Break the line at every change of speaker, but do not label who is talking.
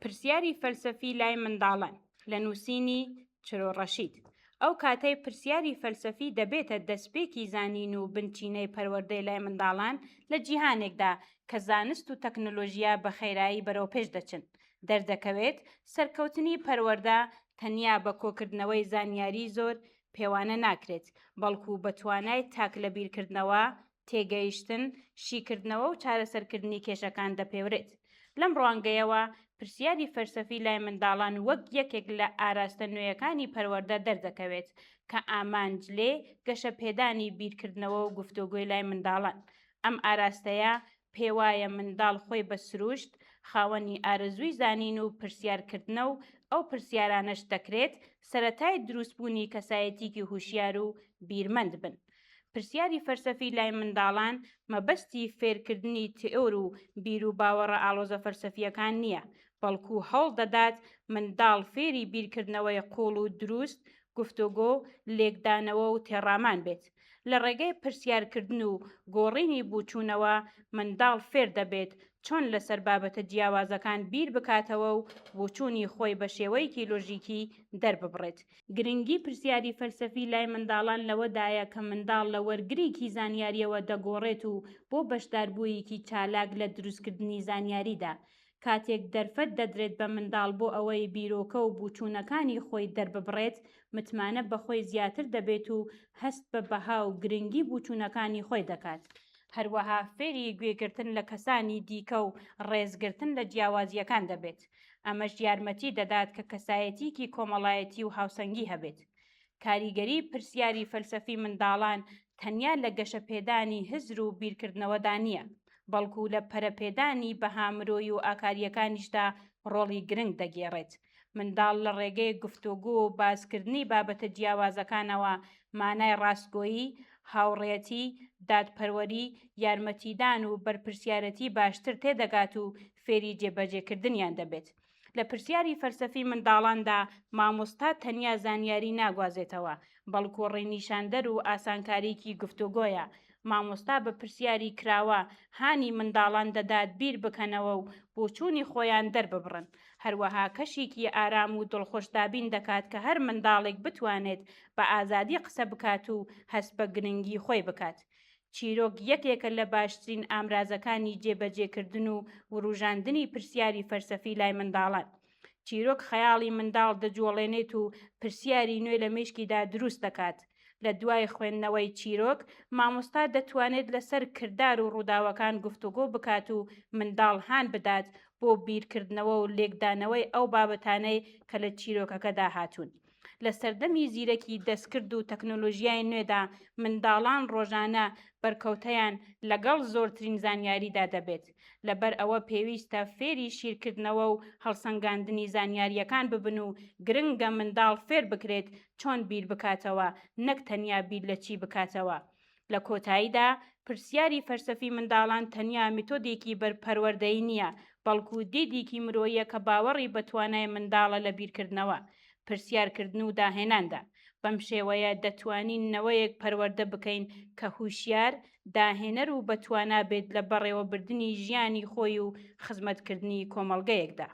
پرسیاری فەلسەفی لای منداڵان لە نووسینی چرۆ ڕەشید. ئەو کاتەی پرسیاری فەلسەفی دەبێتە دەستپێکی زانین و بنچینەی پەروەردەی لای منداڵان لە جیهانێکدا کە زانست و تەکنۆلۆژیا بە خێرایی بەرەو پێش دەچن. دەردەکەوێت سەرکەوتنی پەروەردە تەنیا بە کۆکردنەوەی زانیاری زۆر پێوانە ناکرێت، بەڵکو بە توانای تاک لە بیرکردنەوە، تێگەیشتن، شیکردنەوە و چارەسەرکردنی کێشەکان دەپێورێت. لەم ڕوانگەیەوە پرسیاری فەلسەفی لای منداڵان وەک یەکێک لە ئاراستە نوێیەکانی پەروەردە دەردەکەوێت کە ئامانج لێ گەشەپێدانی بیرکردنەوە و گفتوگۆی لای منداڵان. ئەم ئاراستەیە پێوایە منداڵ خۆی بە سروشت خاوەنی ئارەزووی زانین و پرسیارکردنە و ئەو پرسیارانەش دەکرێت سەرەتای دروستبوونی کەسایەتیکی هوشیار و بیرمەند بن. پرسیاری فەلسەفی لای منداڵان مەبەستی فێرکردنی تئۆر و بیر و باوەڕە ئاڵۆزە فەلسەفیەکان نییە، بەڵکو هەوڵ دەدات منداڵ فێری بیرکردنەوەی قوڵ و دروست، گفتوگۆ، لێکدانەوە و تێڕامان بێت. لە ڕێگەی پرسیارکردن و گۆڕینی بووچوونەوە منداڵ فێر دەبێت چۆن لەسەر بابەتە جیاوازەکان بیر بکاتەوە و بووچوونی خۆی بە شێوەیەکی لۆژیکی دەرببڕێت. گرنگی پرسیاری فەلسەفی لای منداڵان لەوەدایە کە منداڵ لە وەرگریکی زانیاریەوە دەگۆڕێت و بۆ بەشداربوویەکی چالاک لە دروستکردنی زانیاریدا. کاتێک دەرفەت دەدرێت بە منداڵ بۆ ئەوەی بیرۆکە و بووچوونەکانی خۆی دەرببڕێت، متمانە بەخۆی زیاتر دەبێت و هەست بە بەها و گرنگی بووچوونەکانی خۆی دەکات. هەروەها فێری گوێگرتن لە کەسانی دیکە و ڕێزگرتن لە جیاوازیەکان دەبێت. ئەمەش یارمەتی دەدات کە کەسایەتیکی کۆمەڵایەتی و هاوسەنگی هەبێت. کاریگەری پرسیاری فەلسەفی منداڵان تەنیا لە گەشەپێدانی هزر و بیرکردنەوەدا نییە، بەڵکو لە پەرەپێدانی بەهامرۆی و ئاکاریەکانیشدا ڕۆڵی گرنگ دەگێڕێت. منداڵ لە ڕێگەی گفتوگۆ و باسکردنی بابەتە جیاوازەکانەوە مانای ڕاستگۆیی، هاوڕێتی، دادپەروەری، یارمەتیدان و بەرپرسیارەتی باشتر تێدەگات و فێری جێبەجێکردنیان دەبێت. لە پرسیاری فەلسەفی منداڵاندا مامۆستا تەنیا زانیاری ناگوازێتەوە، بەڵکو ڕێنیشاندەر و ئاسانکاریکی گفتوگۆیە. مامۆستا بە پرسیاری کراوە هانی منداڵان دەدات بیر بکەنەوە و بۆچوونی خۆیان دەرببڕن. هەروەها کەشێکی ئارام و دڵخۆشدابین دەکات کە هەر منداڵێک بتوانێت بە ئازادی قسە بکات و هەست بە گرنگی خۆی بکات. چیرۆک یەکێکە لە باشترین ئامرازەکانی جێبەجێکردن و وروژاندنی پرسیاری فەلسەفی لای منداڵان. چیرۆک خەیاڵی منداڵ دەجوڵێنێت و پرسیاری نوێ لە مێشکیدا دروست دەکات. لە دوای خوێندنەوەی چیرۆک، مامۆستا دەتوانێت لەسەر کردار و ڕووداوەکان گفتوگۆ بکات و منداڵ هان بدات بۆ بیرکردنەوە و لێکدانەوەی ئەو بابەتانەی کە لە چیرۆکەکەدا هاتوون. لە سەردەمی زیرەکی دەستکرد و تەکنۆلۆژیای نوێدا منداڵان ڕۆژانە بەرکەوتەیان لەگەڵ زۆرترین زانیاریدا دەبێت. لەبەر ئەوە پێویستە فێری شیرکردنەوە و هەڵسەنگاندنی زانیاریەکان ببن و گرنگە منداڵ فێر بکرێت چۆن بیر بکاتەوە، نەک تەنیا بیر لە چی بکاتەوە. لە کۆتاییدا پرسیاری فەلسەفی منداڵان تەنیا میتۆدێکی بەرپەروەردەیی نییە، بەڵکو دیدێکی مرۆییە کە باوەڕی بە توانای منداڵە لە بیرکردنەوە، پرسیارکردن و داهێناندا. بەم شێوەیە دەتوانین نەوەیەک پەروەردە بکەین کە هوشیار، داهێنەر و بەتوانا بێت لە بەڕێوەبردنی ژیانی خۆی و خزمەتکردنی کۆمەڵگەیەکدا.